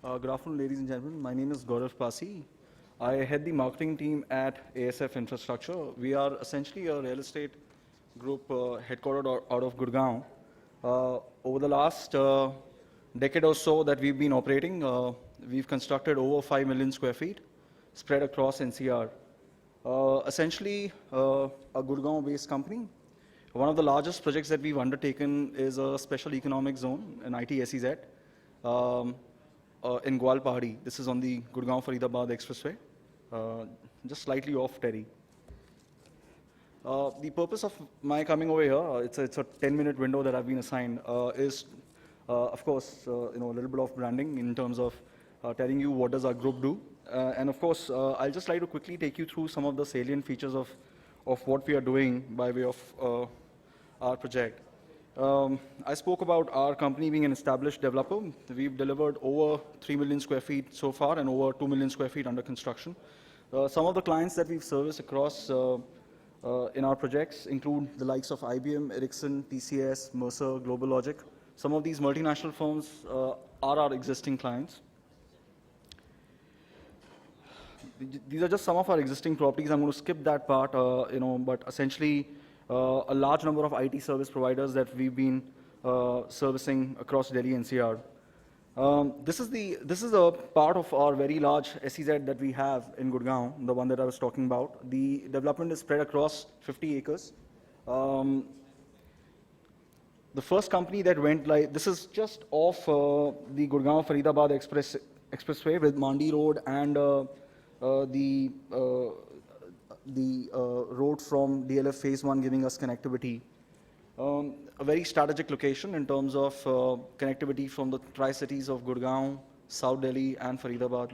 Good afternoon, ladies and gentlemen. My name is Gaurav Passi. I head the marketing team at ASF Infrastructure. We are essentially a real estate group headquartered out of Gurugram. Over the last decade or so that we've been operating, we've constructed over 5 million square feet spread across NCR. Essentially, a Gurugram-based company. One of the largest projects that we've undertaken is a special economic zone, an ITSEZ, in Gwalpahari. This is on the Gurgaon-Faridabad Expressway, just slightly off Terry. The purpose of my coming over here, it's a 10-minute window that I've been assigned, is, of course, a little bit of branding in terms of telling you what does our group do. And of course, I'll just like to quickly take you through some of the salient features of what we are doing by way of our project. I spoke about our company being an established developer. We've delivered over 3 million square feet so far and over 2 million square feet under construction. Some of the clients that we've serviced across in our projects include the likes of IBM, Ericsson, TCS, Mercer, Global Logic. Some of these multinational firms are our existing clients. These are just some of our existing properties. I'm going to skip that part, but essentially a large number of IT service providers that we've been servicing across Delhi NCR. This is a part of our very large SEZ that we have in Gurugram, the one that I was talking about. The development is spread across 50 acres. The first company that went live, this is just off the Gurgaon-Faridabad Expressway with Mandi Road and the road from DLF Phase 1 giving us connectivity. A very strategic location in terms of connectivity from the tri-cities of Gurugram, South Delhi and Faridabad.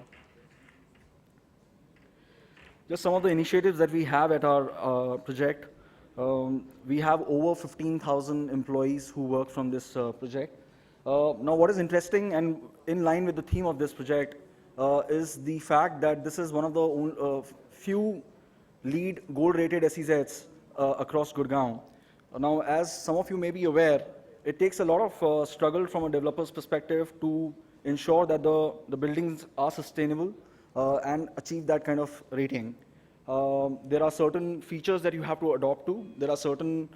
Just some of the initiatives that we have at our project. We have over 15,000 employees who work from this project. Now what is interesting and in line with the theme of this project is the fact that this is one of the few lead gold-rated SEZs across Gurugram. Now, as some of you may be aware, it takes a lot of struggle from a developer's perspective to ensure that the buildings are sustainable and achieve that kind of rating. There are certain features that you have to adopt to. There are certain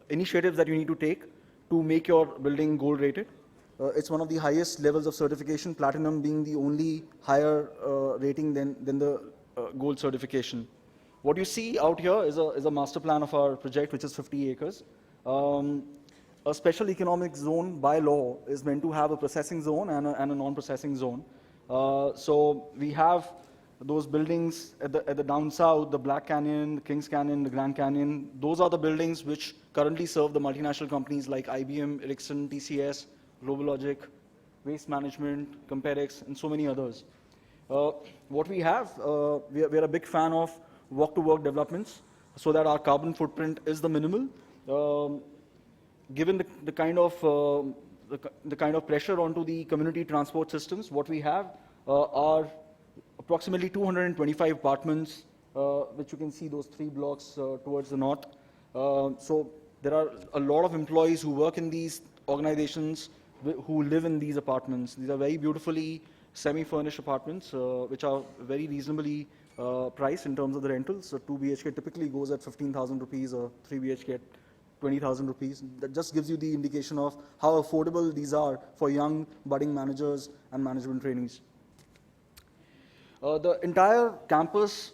initiatives that you need to take to make your building gold-rated. It's one of the highest levels of certification, platinum being the only higher rating than the gold certification. What you see out here is a master plan of our project, which is 50 acres. A special economic zone by law is meant to have a processing zone and a non-processing zone. So we have those buildings at the down south, the Black Canyon, the Kings Canyon, the Grand Canyon. Those are the buildings which currently serve the multinational companies like IBM, Ericsson, TCS, Global Logic, Waste Management, Comparex, and so many others. What we have, we're a big fan of walk-to-work developments so that our carbon footprint is the minimal. Given the kind of pressure onto the community transport systems, what we have are approximately 225 apartments, which you can see those 3 blocks towards the north. So there are a lot of employees who work in these organizations who live in these apartments. These are very beautifully semi-furnished apartments, which are very reasonably priced in terms of the rentals. So 2 BHK typically goes at 15,000 rupees or 3 BHK at 20,000 rupees. That just gives you the indication of how affordable these are for young budding managers and management trainees. The entire campus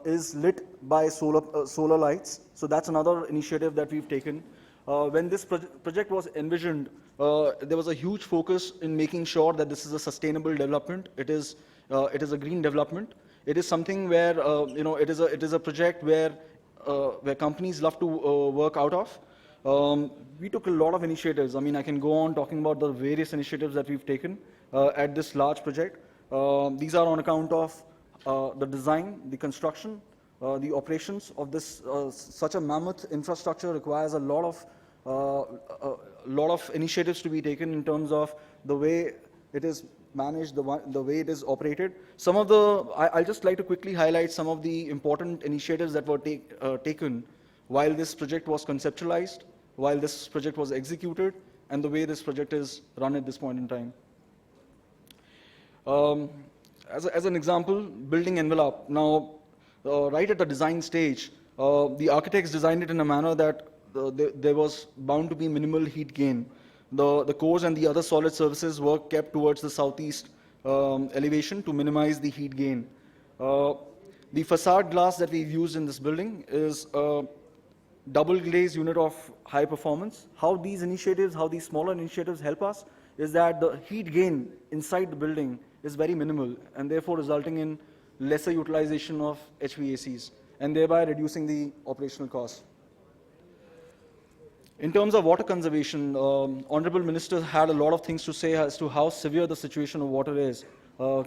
is lit by solar lights. So that's another initiative that we've taken. When this project was envisioned, there was a huge focus in making sure that this is a sustainable development. It is a green development. It is something where it is a project where companies love to work out of. We took a lot of initiatives. I mean, I can go on talking about the various initiatives that we've taken at this large project. These are on account of the design, the construction, the operations of this. Such a mammoth infrastructure requires a lot of initiatives to be taken in terms of the way it is managed, the way it is operated. I'll just like to quickly highlight some of the important initiatives that were taken while this project was conceptualized, while this project was executed, and the way this project is run at this point in time. Um, as an example, building envelope. Now, right at the design stage, the architects designed it in a manner that there was bound to be minimal heat gain. The cores and the other solid surfaces were kept towards the southeast elevation to minimize the heat gain. Uh, the facade glass that we've used in this building is a double glazed unit of high performance. How these initiatives, how these smaller initiatives help us is that the heat gain inside the building is very minimal and therefore resulting in lesser utilization of HVACs and thereby reducing the operational costs. In terms of water conservation, Honorable Minister had a lot of things to say as to how severe the situation of water is.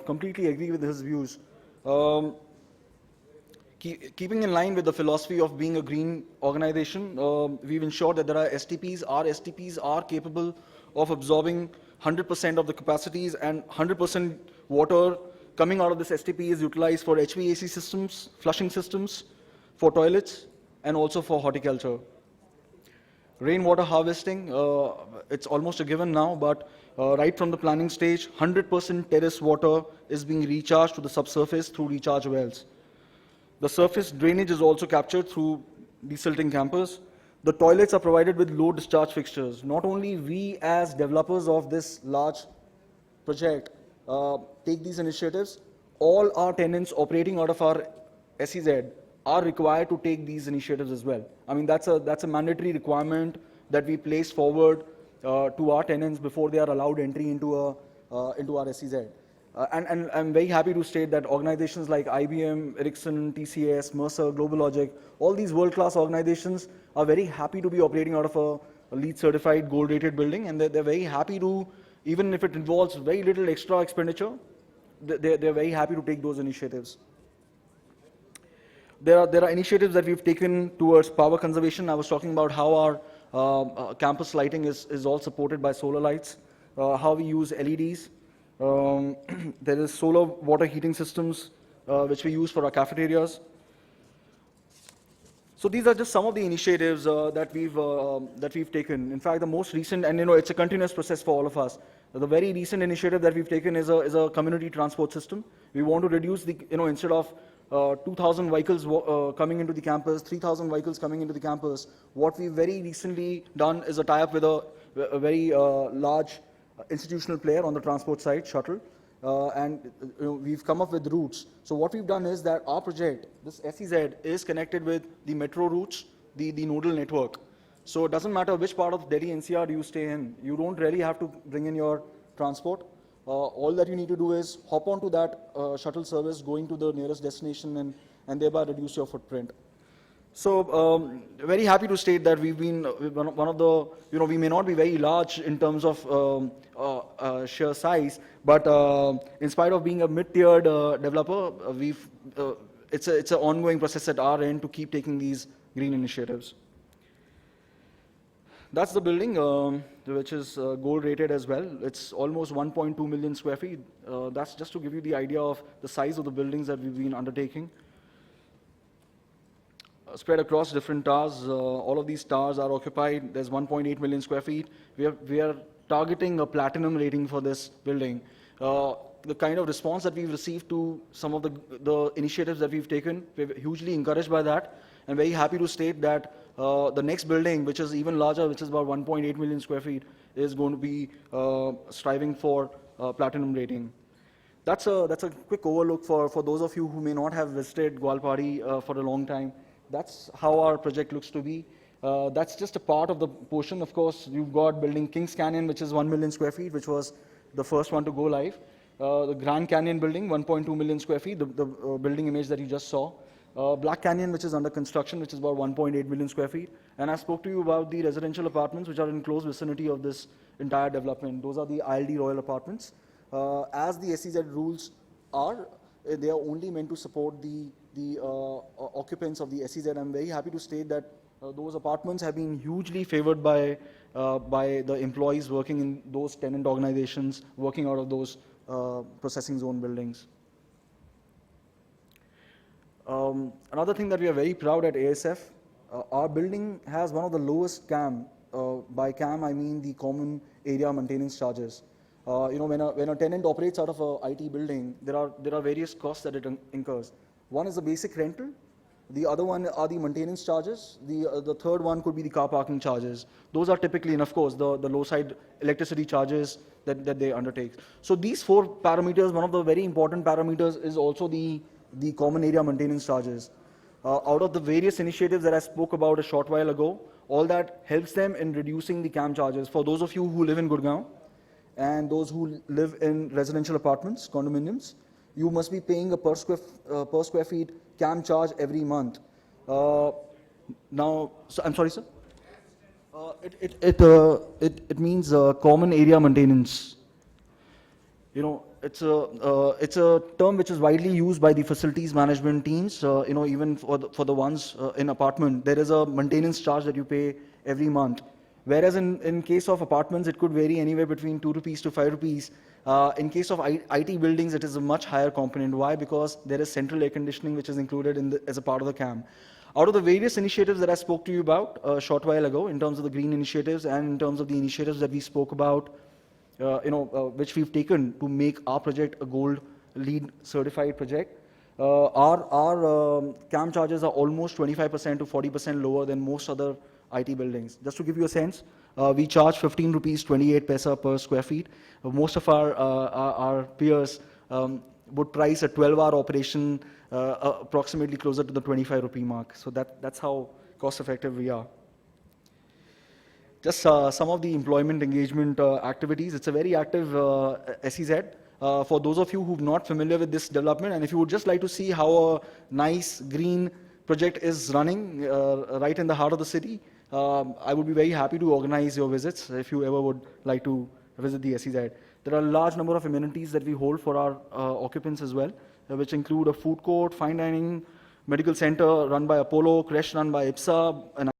Completely agree with his views. Keeping in line with the philosophy of being a green organization, we've ensured that there are STPs. Our STPs are capable of absorbing 100% of the capacities, and 100% water coming out of this STP is utilized for HVAC systems, flushing systems, for toilets, and also for horticulture. Rainwater harvesting, it's almost a given now, but right from the planning stage, 100% terrace water is being recharged to the subsurface through recharge wells. The surface drainage is also captured through desilting campers. The toilets are provided with low discharge fixtures. Not only we as developers of this large project take these initiatives, all our tenants operating out of our SEZ are required to take these initiatives as well. I mean, that's a mandatory requirement that we place forward to our tenants before they are allowed entry into our SEZ. And I'm very happy to state that organizations like IBM, Ericsson, TCS, Mercer, Global Logic, all these world-class organizations are very happy to be operating out of a LEED certified, gold rated building, and they're very happy to, even if it involves very little extra expenditure, they're very happy to take those initiatives. There are initiatives that we've taken towards power conservation. I was talking about how our campus lighting is all supported by solar lights, how we use LEDs. There is solar water heating systems which we use for our cafeterias. So these are just some of the initiatives that we've taken. In fact, the most recent, and it's a continuous process for all of us. The very recent initiative that we've taken is a community transport system. We want to reduce the, instead of 2,000 vehicles coming into the campus, 3,000 vehicles coming into the campus, what we've very recently done is a tie-up with a very large institutional player on the transport side, shuttle, and we've come up with routes. So what we've done is that our project, this SEZ, is connected with the metro routes, the nodal network. So it doesn't matter which part of Delhi NCR you stay in, you don't really have to bring in your transport. All that you need to do is hop onto that shuttle service, going to the nearest destination, and thereby reduce your footprint. So very happy to state that we've been one of the, we may not be very large in terms of sheer size, but in spite of being a mid-tiered developer, it's an ongoing process at our end to keep taking these green initiatives. That's the building, which is gold rated as well. It's almost 1.2 million square feet. That's just to give you the idea of the size of the buildings that we've been undertaking. Spread across different towers. All of these towers are occupied. There's 1.8 million square feet. We are targeting a platinum rating for this building. The kind of response that we've received to some of the initiatives that we've taken, we're hugely encouraged by that, and very happy to state that the next building, which is even larger, which is about 1.8 million square feet, is going to be striving for platinum rating. That's a quick overlook for those of you who may not have visited Gwalpari for a long time. That's how our project looks to be. That's just a part of the portion. Of course, you've got building Kings Canyon, which is 1 million square feet, which was the first one to go live. The Grand Canyon building, 1.2 million square feet, the building image that you just saw. Black Canyon, which is under construction, which is about 1.8 million square feet. And I spoke to you about the residential apartments, which are in close vicinity of this entire development. Those are the ILD Royal Apartments. As the SEZ rules are, they are only meant to support the occupants of the SEZ. I'm very happy to state that those apartments have been hugely favored by the employees working in those tenant organizations, working out of those processing zone buildings. Another thing that we are very proud at ASF, our building has one of the lowest CAM. By CAM, I mean the common area maintenance charges. When a tenant operates out of a IT building, there are various costs that it incurs. One is the basic rental. The other one are the maintenance charges. The third one could be the car parking charges. Those are typically, and of course, the low side electricity charges that they undertake. So these four parameters, one of the very important parameters is also the common area maintenance charges. Out of the various initiatives that I spoke about a short while ago, all that helps them in reducing the CAM charges. For those of you who live in Gurugram and those who live in residential apartments, condominiums, you must be paying a per square feet CAM charge every month. I'm sorry, sir. It means common area maintenance. It's a term which is widely used by the facilities management teams. Even for the ones in apartment, there is a maintenance charge that you pay every month. Whereas in case of apartments, it could vary anywhere between 2 rupees to 5 rupees. In case of IT buildings, it is a much higher component. Why? Because there is central air conditioning which is included as a part of the CAM. Out of the various initiatives that I spoke to you about a short while ago, in terms of the green initiatives and in terms of the initiatives that we spoke about, which we've taken to make our project a gold LEED certified project, our CAM charges are almost 25% to 40% lower than most other IT buildings. Just to give you a sense, we charge 15 rupees 28 paisa per square feet. Most of our peers would price a 12-hour operation approximately closer to the 25 rupee mark. So that's how cost effective we are. Just some of the employment engagement activities. It's a very active SEZ. For those of you who are not familiar with this development, and if you would just like to see how a nice green project is running right in the heart of the city, I would be very happy to organize your visits if you ever would like to visit the SEZ. There are a large number of amenities that we hold for our occupants as well, which include a food court, fine dining, medical center run by Apollo, creche run by IPSA, and